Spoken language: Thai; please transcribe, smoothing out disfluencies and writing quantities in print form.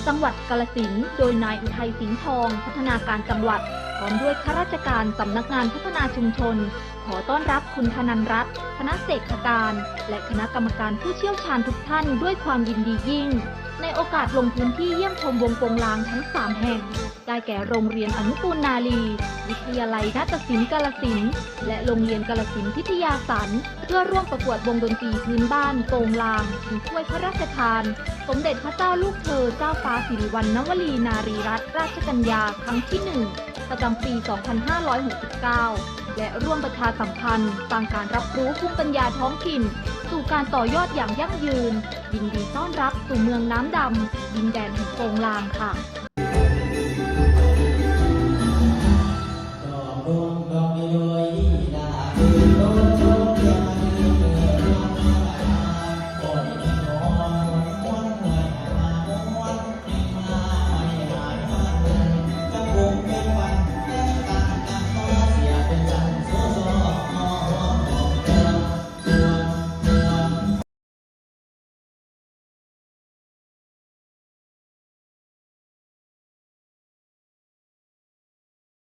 จังหวัดกาฬสินธุ์โดยนายอุทัยสิงห์ทองพัฒนาการจังหวัดพร้อมด้วยข้าราชการสำนักงานพัฒนาชุมชนขอต้อนรับคุณธนันรัตน์คณะเศรษฐการและคณะกรรมการผู้เชี่ยวชาญทุกท่านด้วยความยินดียิ่งในโอกาสลงพื้นที่เยี่ยมชมวงโปงลางทั้ง3แห่งได้แก่โรงเรียนอนุกูลนารีวิทยาลัยนาฏศิลป์กาฬสินธุ์และโรงเรียนกาฬสินธุ์พิทยาสันเพื่อร่วมประกวดวงดนตรีพื้นบ้านโปงลางชิงถ้วยพระราชทานสมเด็จพระเจ้าลูกเธอเจ้าฟ้าสิริวัณณวลีนารีรัตนราชกัญญาครั้งที่1ประจำปี 2569 และร่วมประชาสัมพันธ์สร้างการรับรู้ภูมิปัญญาท้องถิ่นสู่การต่อยอดอย่างยั่งยืนยินดีต้อนรับสู่เมืองน้ำดำดินแดนแห่งโปงลางค่ะ